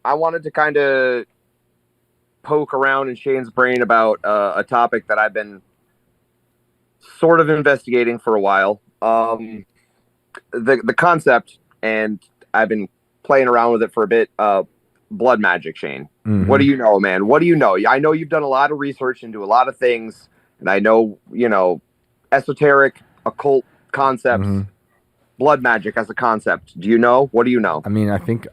I wanted to kind of poke around in Shane's brain about a topic that I've been sort of investigating for a while. The concept, and I've been playing around with it for a bit. Blood magic, Shane. Mm-hmm. What do you know, man? What do you know? I know you've done a lot of research into a lot of things, and I know, esoteric, occult concepts, blood magic as a concept. Do you know? What do you know? I mean, I think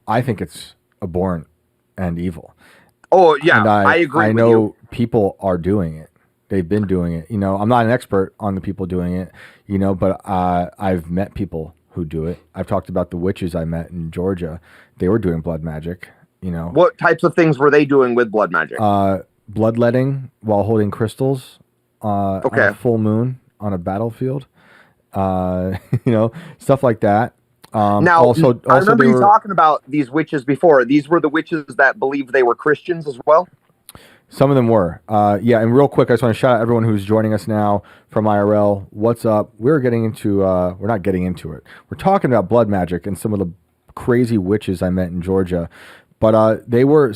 it's abhorrent and evil. Oh, yeah, and I agree I with know you. people are doing it. They've been doing it. I'm not an expert on the people doing it, but I've met people who do it. I've talked about the witches I met in Georgia. They were doing blood magic, What types of things were they doing with blood magic? Bloodletting while holding crystals on a full moon on a battlefield. Stuff like that. Now, also I remember you talking about these witches before. These were the witches that believed they were Christians as well? Some of them were. And real quick, I just want to shout out everyone who's joining us now from IRL. What's up? We're getting into, we're not getting into it. We're talking about blood magic and some of the crazy witches I met in Georgia. But they were,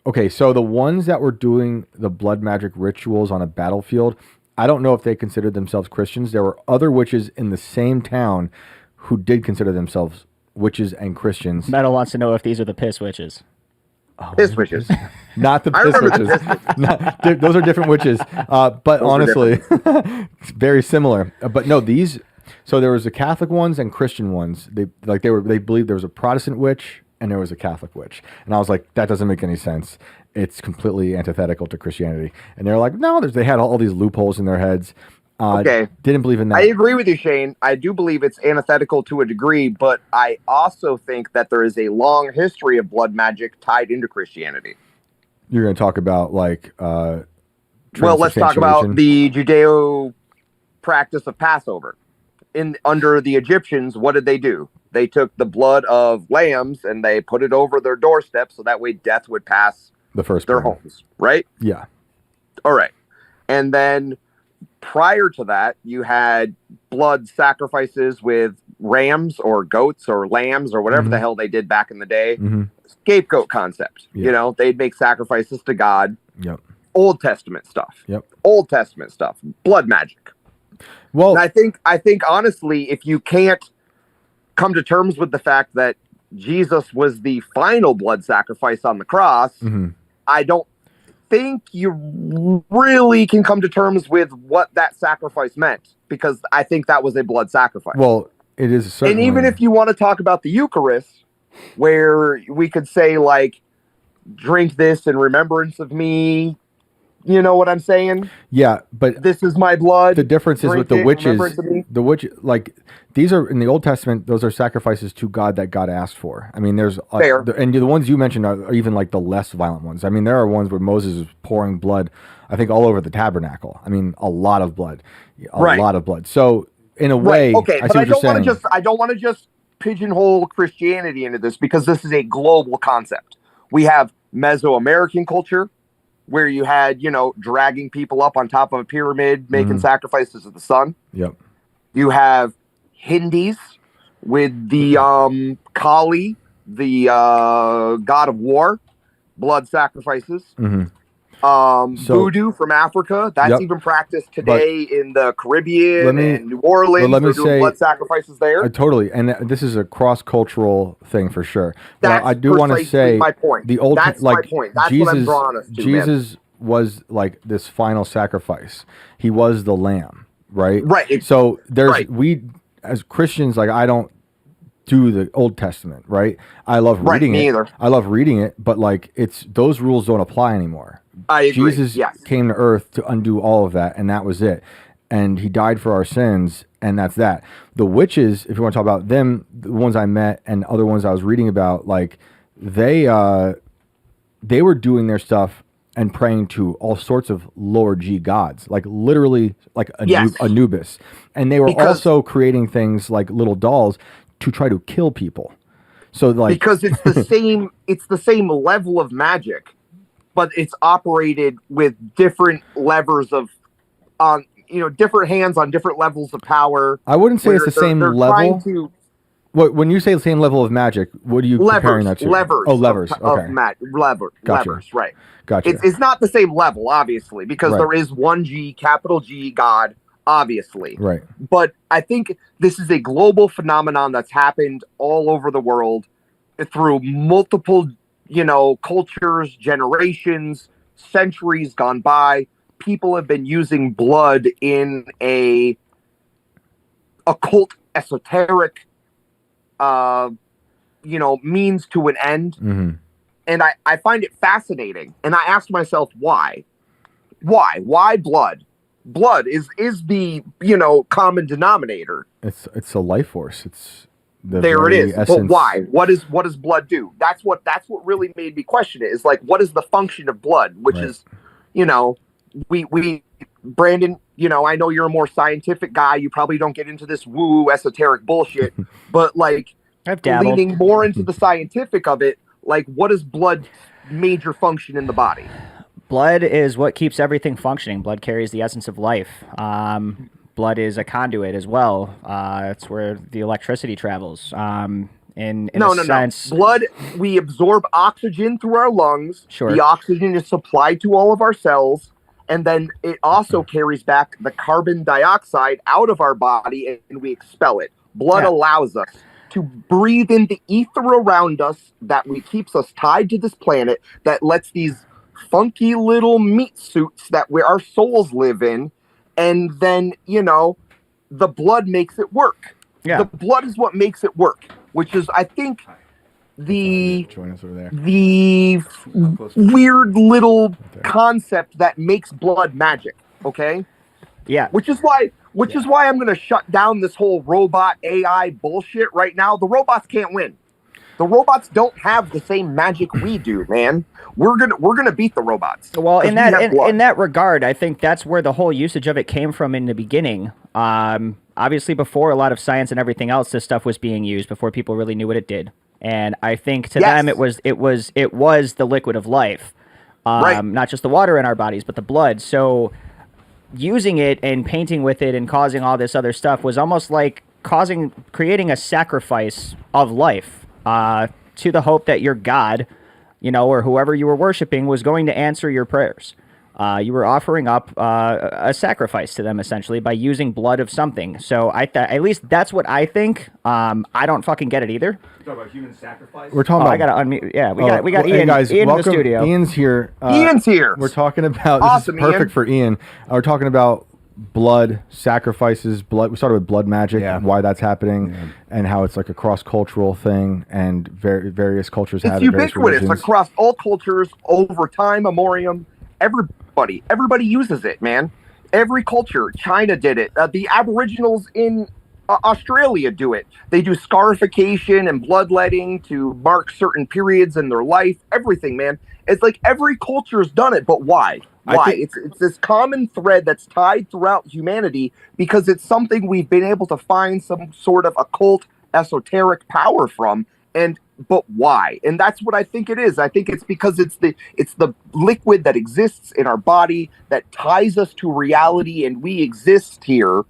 okay, so the ones that were doing the blood magic rituals on a battlefield, I don't know if they considered themselves Christians. There were other witches in the same town who did consider themselves witches and Christians. Metal wants to know if these are the piss witches. Oh, piss witches. Not the piss witches. Those are different witches. But those honestly, it's very similar. But no, so there was the Catholic ones and Christian ones. They believed there was a Protestant witch and there was a Catholic witch. And I was like, that doesn't make any sense. It's completely antithetical to Christianity. And they're like, no, they had all these loopholes in their heads. Didn't believe in that. I agree with you, Shane. I do believe it's antithetical to a degree, but I also think that there is a long history of blood magic tied into Christianity. You're going to talk about let's talk about the Judeo practice of Passover. Under the Egyptians, what did they do? They took the blood of lambs and they put it over their doorstep so that way death would pass their homes, right? Yeah. All right. And then prior to that, you had blood sacrifices with rams or goats or lambs or whatever the hell they did back in the day. Scapegoat concept. Yeah. They'd make sacrifices to God. Yep. Old Testament stuff. Yep. Old Testament stuff. Blood magic. Well, and I think honestly, if you can't come to terms with the fact that Jesus was the final blood sacrifice on the cross, I don't think you really can come to terms with what that sacrifice meant, because I think that was a blood sacrifice. Well, it is certainly. And even if you want to talk about the Eucharist, where we could say, like, drink this in remembrance of me, you know what I'm saying? Yeah, but this is my blood. The difference is with the witches. The witch, like, these are in the Old Testament. Those are sacrifices to God that God asked for. I mean, there's and the ones you mentioned are even like the less violent ones. I mean, there are ones where Moses is pouring blood, I think, all over the tabernacle. I mean, a lot of blood, a lot of blood. So in a way, okay, I see what you're saying. I don't want to just pigeonhole Christianity into this, because this is a global concept. We have Mesoamerican culture, where you had, dragging people up on top of a pyramid, making sacrifices to the sun. Yep. You have Hindis with the Kali, the god of war, blood sacrifices. Voodoo from Africa, that's even practiced today in the Caribbean and New Orleans. Let me say, blood sacrifices there. Totally, and this is a cross-cultural thing for sure. That's I do want to say my point. The old, that's my point. That's Jesus, what I'm drawing us to. Jesus was like this final sacrifice. He was the lamb, right? Right. So we as Christians, like, I don't do the Old Testament, right? I love reading it. Either. I love reading it, but like those rules don't apply anymore. I agree. Jesus came to earth to undo all of that, and that was it. And he died for our sins, and that's that. The witches, if you want to talk about them, the ones I met and other ones I was reading about, like, they were doing their stuff and praying to all sorts of lower G gods, like literally like Anubis. And they were also creating things like little dolls to try to kill people. So like, because it's the same level of magic, but it's operated with different levers of different hands on different levels of power. I wouldn't say it's the same level. when you say the same level of magic, what are you comparing that to? Levers. Oh, levers. Okay. Gotcha. Levers, right. Gotcha. It's not the same level, obviously, because Right. there is one G, capital G, God, obviously. Right. But I think this is a global phenomenon that's happened all over the world through multiple, cultures, generations, centuries gone by. People have been using blood in a occult, esoteric, means to an end. Mm-hmm. And I find it fascinating. And I asked myself, why? Why blood? Blood is the, common denominator. It's a life force. It's there it is. essence. But why? What does blood do? That's what really made me question it. Is like, what is the function of blood? Which right. is, we Brandon, I know you're a more scientific guy. You probably don't get into this woo esoteric bullshit, but like I've dabbled. leaning more into the scientific of it, like what is blood's major function in the body? Blood is what keeps everything functioning. Blood carries the essence of life. Blood is a conduit as well. It's where the electricity travels. In a sense, Blood, we absorb oxygen through our lungs. Sure. The oxygen is supplied to all of our cells. And then it also carries back the carbon dioxide out of our body and we expel it. Blood allows us to breathe in the ether around us that keeps us tied to this planet, that lets these funky little meat suits that our souls live in. And then, the blood makes it work. Yeah. The blood is what makes it work, which is, I think, the weird little concept that makes blood magic. Okay. Yeah. Which is why I'm going to shut down this whole robot AI bullshit right now. The robots can't win. The robots don't have the same magic we do, man. We're gonna beat the robots. Well, in that regard, I think that's where the whole usage of it came from in the beginning. Obviously, before a lot of science and everything else, this stuff was being used before people really knew what it did. And I think to them, it was the liquid of life, right. Not just the water in our bodies, but the blood. So using it and painting with it and causing all this other stuff was almost like creating a sacrifice of life to the hope that your God, or whoever you were worshiping was going to answer your prayers. You were offering up a sacrifice to them essentially by using blood of something. So at least that's what I think. I don't fucking get it either. Talking about human sacrifice. We're talking about. I gotta unmute. Yeah, we got Ian. Hey guys, Ian welcome. in the studio. Ian's here. Ian's here. We're talking about. Awesome, this is perfect Ian. for Ian. We're talking about blood sacrifices. Blood. We started with blood magic. Yeah. And why that's happening, and how it's like a cross-cultural thing, and various cultures have it. It's various ubiquitous religions. across all cultures over time, memoriam. Everybody uses it, man. Every culture. China did it. The Aboriginals in Australia do it. They do scarification and bloodletting to mark certain periods in their life. Everything, man. It's like every culture's done it, but why? Why? It's this common thread that's tied throughout humanity because it's something we've been able to find some sort of occult, esoteric power from. But why? And that's what I think it is. I think it's because it's the liquid that exists in our body that ties us to reality, and we exist here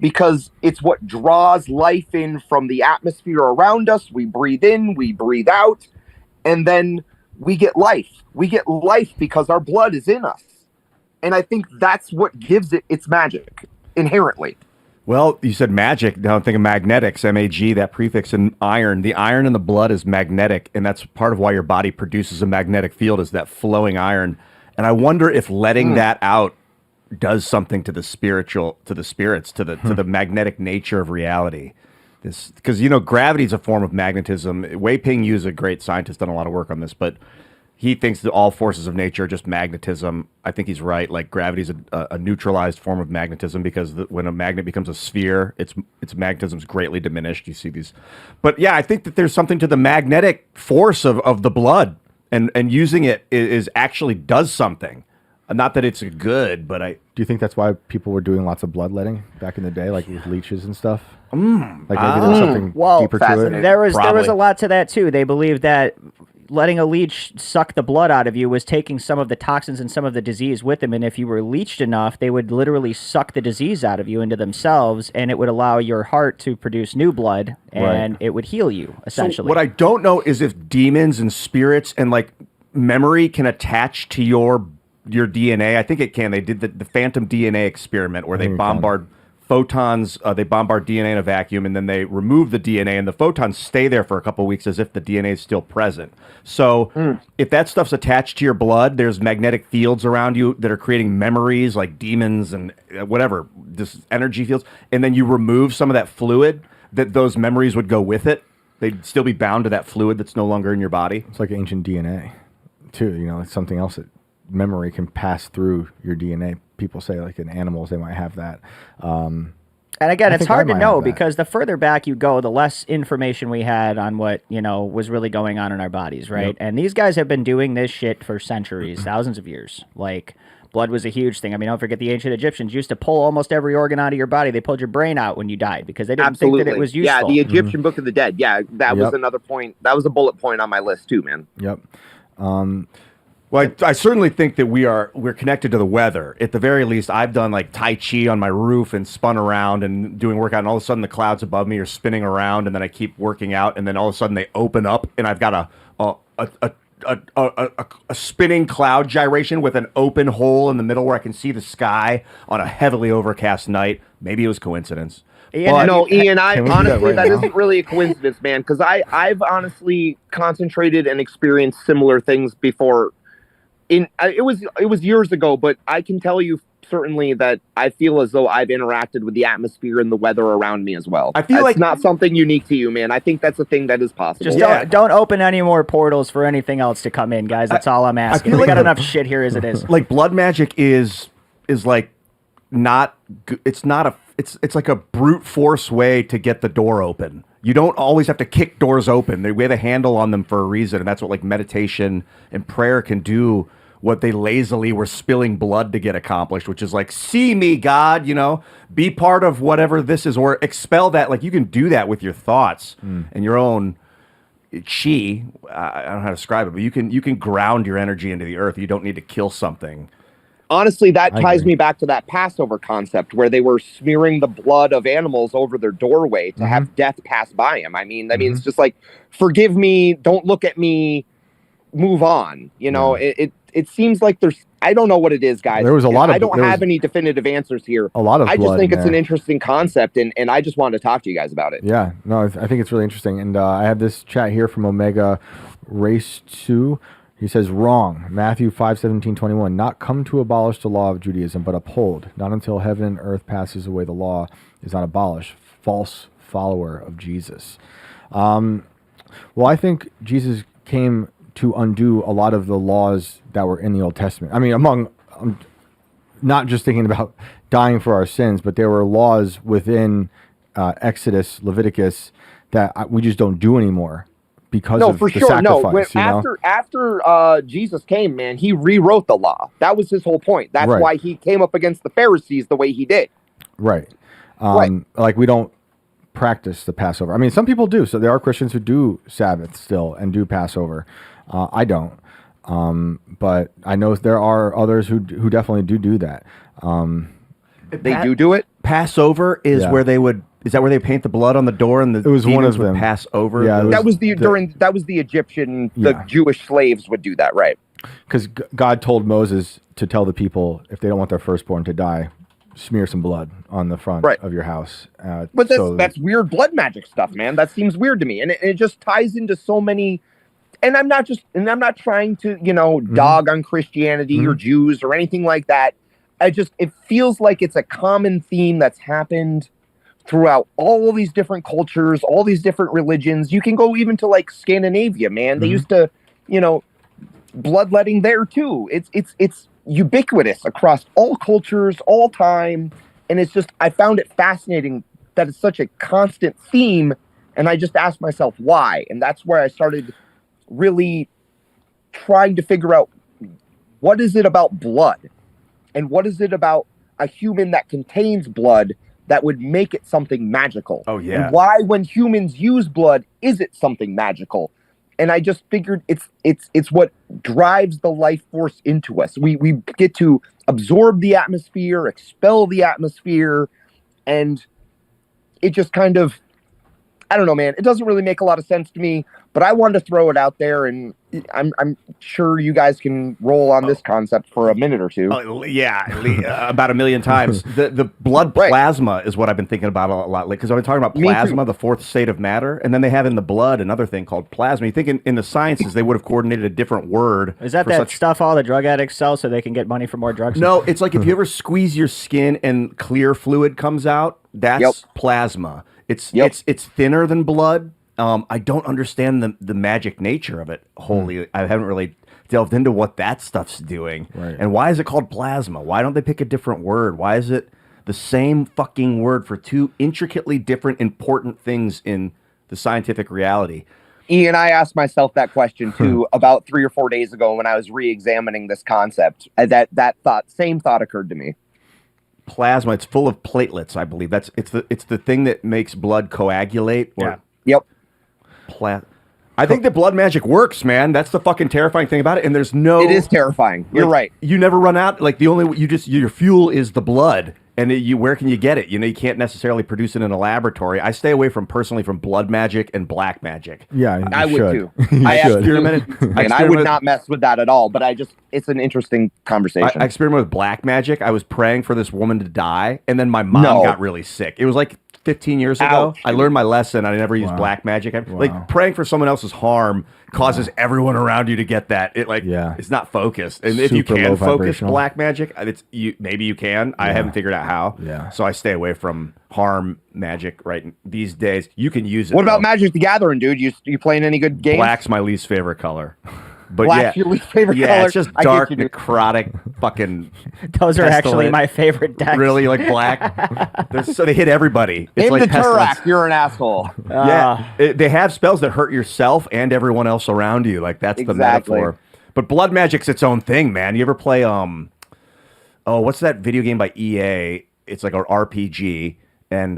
because it's what draws life in from the atmosphere around us. We breathe in, we breathe out, and then we get life. We get life because our blood is in us. And I think that's what gives it its magic inherently. Well, you said magic. Now I'm thinking magnetics, M-A-G, that prefix in iron. The iron in the blood is magnetic, and that's part of why your body produces a magnetic field, is that flowing iron. And I wonder if letting that out does something to the spiritual, to the spirits, to the magnetic nature of reality. Because gravity is a form of magnetism. Wei Ping Yu's a great scientist, done a lot of work on this, but he thinks that all forces of nature are just magnetism. I think he's right. Like gravity is a neutralized form of magnetism because when a magnet becomes a sphere, its magnetism is greatly diminished. You see these, but yeah, I think that there's something to the magnetic force of the blood, and using it is actually does something. Not that it's good, but do you think that's why people were doing lots of bloodletting back in the day, like with leeches and stuff? Like maybe there was something deeper to it. There was a lot to that too. They believed that letting a leech suck the blood out of you was taking some of the toxins and some of the disease with them. And if you were leeched enough, they would literally suck the disease out of you into themselves, and it would allow your heart to produce new blood, and it would heal you, essentially. So what I don't know is if demons and spirits and like memory can attach to your DNA. I think it can. They did the phantom DNA experiment where they bombard photons, they bombard DNA in a vacuum, and then they remove the DNA, and the photons stay there for a couple of weeks as if the DNA is still present. So if that stuff's attached to your blood, there's magnetic fields around you that are creating memories like demons and whatever, this energy fields, and then you remove some of that fluid, that those memories would go with it. They'd still be bound to that fluid that's no longer in your body. It's like ancient DNA, too. You know, it's something else that memory can pass through your DNA. People say, like in animals, they might have that. And again, it's hard to know because the further back you go, the less information we had on what, you know, was really going on in our bodies, right? Yep. And these guys have been doing this shit for centuries, thousands of years. Like, blood was a huge thing. I mean, don't forget the ancient Egyptians used to pull almost every organ out of your body. They pulled your brain out when you died because they didn't think that it was useful. Yeah, the Egyptian Book of the Dead. Yeah, that was another point. That was a bullet point on my list too, man. Yep. Well, I certainly think that we're connected to the weather. At the very least, I've done like Tai Chi on my roof and spun around and doing workout, and all of a sudden the clouds above me are spinning around, and then I keep working out, and then all of a sudden they open up, and I've got a spinning cloud gyration with an open hole in the middle where I can see the sky on a heavily overcast night. Maybe it was coincidence. Ian, no, Ian, that isn't really a coincidence, man, because I've honestly concentrated and experienced similar things before. It was years ago, but I can tell you certainly that I feel as though I've interacted with the atmosphere and the weather around me as well. I feel like it's not something unique to you, man. I think that's a thing that is possible. Just don't open any more portals for anything else to come in, guys. That's all I'm asking. We got enough shit here as it is. Like blood magic is like not. It's like a brute force way to get the door open. You don't always have to kick doors open. We have a handle on them for a reason, and that's what like meditation and prayer can do. What they lazily were spilling blood to get accomplished, which is like, see me, God, you know, be part of whatever this is, or expel that. Like you can do that with your thoughts and your own chi. I don't know how to describe it, but you can ground your energy into the earth. You don't need to kill something. Honestly, that ties me back to that Passover concept where they were smearing the blood of animals over their doorway to have death pass by them. I mean, it's just like, forgive me, don't look at me, move on. You know, it seems like I don't know what it is, guys. There was a lot of. I don't have any definitive answers here. A lot of. I just think it's an interesting concept, and I just wanted to talk to you guys about it. Yeah, no, I think it's really interesting, and I have this chat here from Omega Race 2. He says, wrong. Matthew 5:17-21. Not come to abolish the law of Judaism, but uphold. Not until heaven and earth passes away, the law is not abolished. False follower of Jesus. Well, I think Jesus came to undo a lot of the laws that were in the Old Testament. I mean, among not just thinking about dying for our sins, but there were laws within Exodus, Leviticus that we just don't do anymore because of the sacrifice. After Jesus came, man, he rewrote the law. That was his whole point. That's why he came up against the Pharisees the way he did. Right. Like we don't practice the Passover. I mean, some people do. So there are Christians who do Sabbath still and do Passover. I don't. But I know there are others who definitely do that. They do it. Passover is where they would. Is that where they paint the blood on the door and the it was one of them. Pass over? Yeah, that was the Egyptian. The Jewish slaves would do that, right? Because God told Moses to tell the people if they don't want their firstborn to die, smear some blood on the front of your house. But that's weird blood magic stuff, man. That seems weird to me, and it just ties into so many. And I'm not trying to, dog on Christianity or Jews or anything like that. It feels like it's a common theme that's happened throughout all these different cultures, all these different religions. You can go even to like Scandinavia, man. They used to, bloodletting there too. It's ubiquitous across all cultures, all time. And it's just, I found it fascinating that it's such a constant theme. And I just asked myself why. And that's where I started really trying to figure out what is it about blood and what is it about a human that contains blood that would make it something magical. Oh yeah. And why when humans use blood is it something magical? And I just figured it's what drives the life force into us. We get to absorb the atmosphere, expel the atmosphere, and it just kind of, I don't know, man. It doesn't really make a lot of sense to me, but I wanted to throw it out there, and I'm sure you guys can roll on this concept for a minute or two. About a million times. The blood plasma is what I've been thinking about a lot lately, because I've been talking about plasma, the fourth state of matter, and then they have in the blood another thing called plasma. You think in the sciences they would have coordinated a different word. Is that stuff all the drug addicts sell so they can get money for more drugs? No, it's like if you ever squeeze your skin and clear fluid comes out, that's plasma. It's thinner than blood. I don't understand the magic nature of it wholly. I haven't really delved into what that stuff's doing. Right. And why is it called plasma? Why don't they pick a different word? Why is it the same fucking word for two intricately different important things in the scientific reality? Ian, I asked myself that question too about 3 or 4 days ago when I was re-examining this concept. Same thought occurred to me. Plasma, it's full of platelets, I believe. It's the thing that makes blood coagulate. Yep. I think that blood magic works, man. That's the fucking terrifying thing about it. And there's no. It is terrifying. You're right. You never run out. Like your fuel is the blood, and where can you get it? You can't necessarily produce it in a laboratory. I stay away personally from blood magic and black magic. Yeah, I would too. I experimented, and I would not mess with that at all. But it's an interesting conversation. I experimented with black magic. I was praying for this woman to die, and then my mom got really sick. It was like 15 years ago. Ouch. I learned my lesson. I never used black magic. Like praying for someone else's harm causes everyone around you to get that. It's not focused. And if you can focus black magic, maybe you can. I haven't figured out how. Yeah. So I stay away from harm magic right these days. You can use it. What about Magic the Gathering, dude? You playing any good games? Black's my least favorite color. But Black's your least favorite color? It's just dark, necrotic, fucking. Those are actually my favorite decks. Really, like black. So they hit everybody. It's Name like the pestilence. Turak, you're an asshole. They have spells that hurt yourself and everyone else around you. Like that's the metaphor. But blood magic's its own thing, man. You ever play what's that video game by EA? It's like an RPG and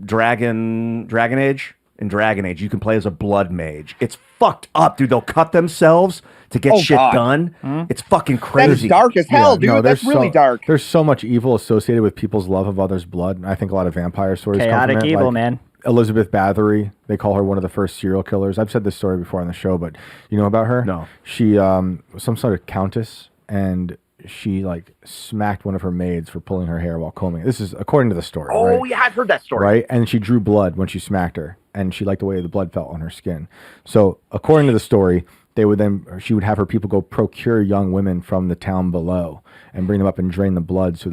Dragon Age. In Dragon Age, you can play as a blood mage. It's fucked up, dude. They'll cut themselves to get shit done. It's fucking crazy. That's dark as hell, dude. That's really dark. There's so much evil associated with people's love of others' blood. I think a lot of vampire stories come from it. Chaotic evil, man. Elizabeth Bathory, they call her one of the first serial killers. I've said this story before on the show, but you know about her? No. She was some sort of countess, and she smacked one of her maids for pulling her hair while combing. This is according to the story. Oh, yeah, I've heard that story. Right? And she drew blood when she smacked her, and she liked the way the blood felt on her skin. So according to the story, she would have her people go procure young women from the town below and bring them up and drain the blood so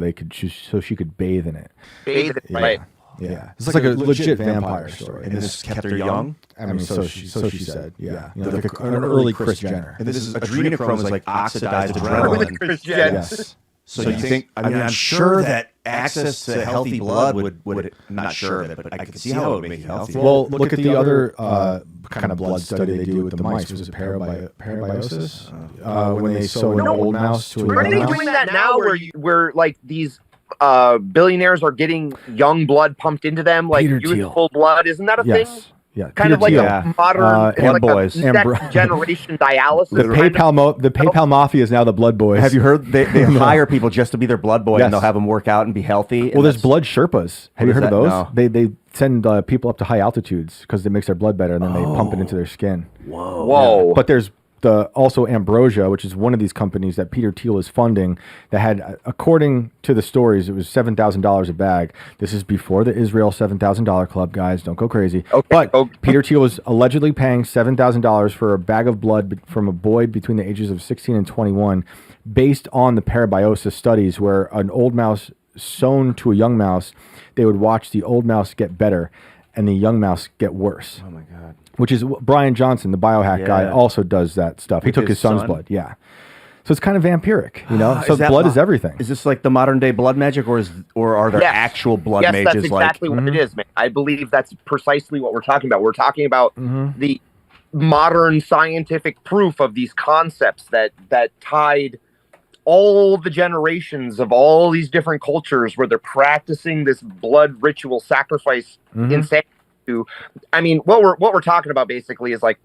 she could bathe in it. Right. Yeah. It's like a legit vampire story. And this kept her young? I mean, so she said. Yeah. Like an early Kris Jenner. And this is adrenochrome is like oxidized adrenaline. Kris Jenner. Yes. So you think? I mean, I'm sure that access to healthy blood would not sure of it, but I could see how it would make you healthy. Well, look at the other kind of blood study they do with the mice. Was it parabiosis? When they sew an old mouse to a Are young they mouse? doing that now where like these billionaires are getting young blood pumped into them, like Peter youthful blood? Isn't that a thing? Yeah, Kind of like a modern Blood Boys. second generation dialysis. The PayPal mafia is now the Blood Boys. Have you heard they hire people just to be their blood boy and they'll have them work out and be healthy? Well, there's blood Sherpas. Have you heard of those? No. They send people up to high altitudes because it makes their blood better, and then they pump it into their skin. Whoa. But there's also Ambrosia, which is one of these companies that Peter Thiel is funding, that had, according to the stories, it was $7,000 a bag. This is before the Israel $7,000 club, guys. Don't go crazy. Okay. But Peter Thiel was allegedly paying $7,000 for a bag of blood from a boy between the ages of 16 and 21, based on the parabiosis studies, where an old mouse sewn to a young mouse, they would watch the old mouse get better and the young mouse get worse. Oh my God. Which is Brian Johnson, the biohack guy, also does that stuff. He took his son's blood. Yeah. So it's kind of vampiric, you know? So blood is everything. Is this like the modern day blood magic, or are there actual blood mages? Yes, that's exactly what it is, man. I believe that's precisely what we're talking about. We're talking about the modern scientific proof of these concepts that tied all the generations of all these different cultures where they're practicing this blood ritual sacrifice insanity. I mean, what we're talking about basically is like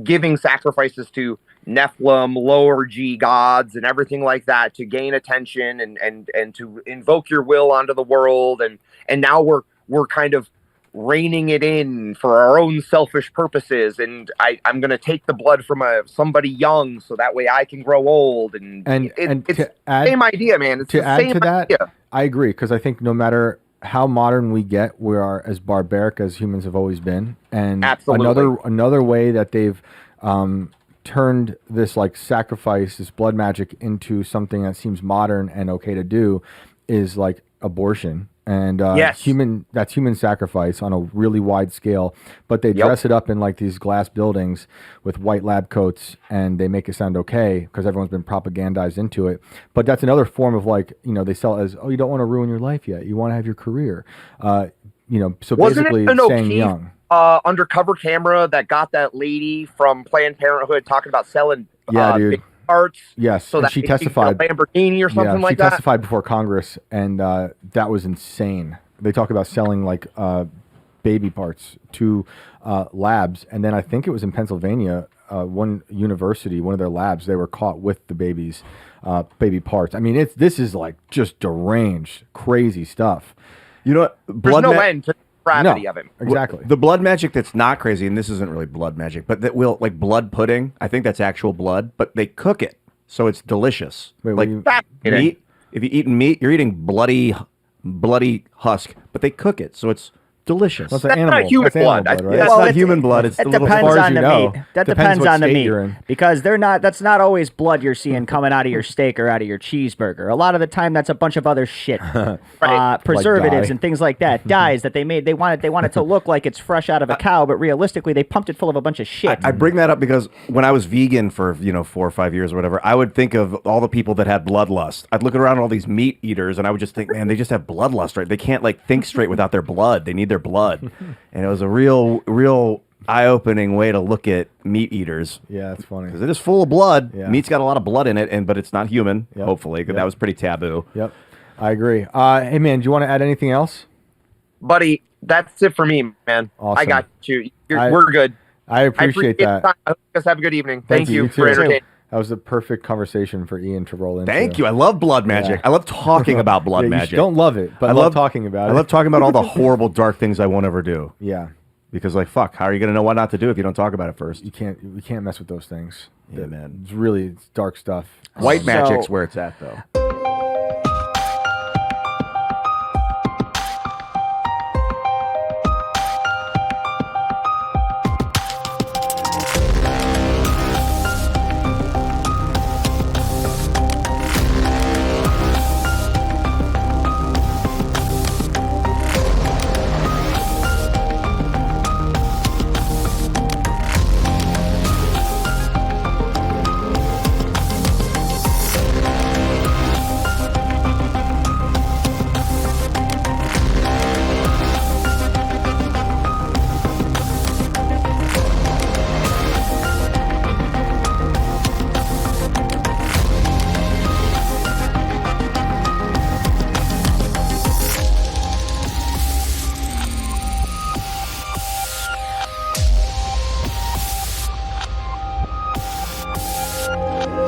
giving sacrifices to Nephilim, lower G gods, and everything like that to gain attention and to invoke your will onto the world. And now we're kind of reining it in for our own selfish purposes. And I'm going to take the blood from somebody young so that way I can grow old. And it's the same idea, man. It's to the add same to that, idea. I agree, because I think no matter how modern we get, we are as barbaric as humans have always been. And Absolutely. another way that they've turned this like sacrifice, this blood magic, into something that seems modern and okay to do is like abortion. And Yes. that's human sacrifice on a really wide scale, but they dress it up in like these glass buildings with white lab coats, and they make it sound okay because everyone's been propagandized into it. But that's another form of like, they sell it as, oh, you don't want to ruin your life yet, you want to have your career, so Wasn't basically it an staying O'Keefe, young. undercover camera that got that lady from Planned Parenthood talking about selling Dude. big parts? Yes, So and that she they could get a testified. Lamborghini or something like she that. testified before Congress, and that was insane. They talk about selling like baby parts to labs, and then I think it was in Pennsylvania, one university, one of their labs, they were caught with the baby parts. I mean, this is like just deranged, crazy stuff. You know what? There's no end to the gravity of him. Exactly. The blood magic that's not crazy, and this isn't really blood magic, but that will, like blood pudding. I think that's actual blood, but they cook it, so it's delicious. Wait, like meat. If you eat meat, you're eating bloody husk, but they cook it, so it's delicious. That's That's not human blood. right? That's not human blood. It's It the little depends far as on you the know. meat. That Depends depends what on the state meat you're in. because that's not always blood you're seeing coming out of your steak or out of your cheeseburger. A lot of the time, that's a bunch of other shit, preservatives dye. and things like that, dyes that they made. They want it to look like it's fresh out of a cow, but realistically, they pumped it full of a bunch of shit. I bring that up because when I was vegan for 4 or 5 years or whatever, I would think of all the people that had bloodlust. I'd look around at all these meat eaters, and I would just think, man, they just have bloodlust, right? They can't like think straight without their blood. They need their blood, and it was a real eye-opening way to look at meat eaters. Yeah, it's funny. Because it is full of blood. Yeah. Meat's got a lot of blood in it, but it's not human. Yep. Hopefully, because that was pretty taboo. Yep, I agree. Hey man, do you want to add anything else? Buddy, that's it for me, man. Awesome. I got you. We're good. I appreciate that. the time. I hope you guys have a good evening. Thank you You for too. entertaining. That was the perfect conversation for Ian to roll into. Thank you. I love blood magic. Yeah. I love talking about blood You magic. don't love it, but I love talking about it. I love talking about all the horrible, dark things I won't ever do. Yeah, Because, like, fuck, how are you going to know what not to do if you don't talk about it first? you can't mess with those things. Yeah, man. It's dark stuff. White So- magic's where it's at, though.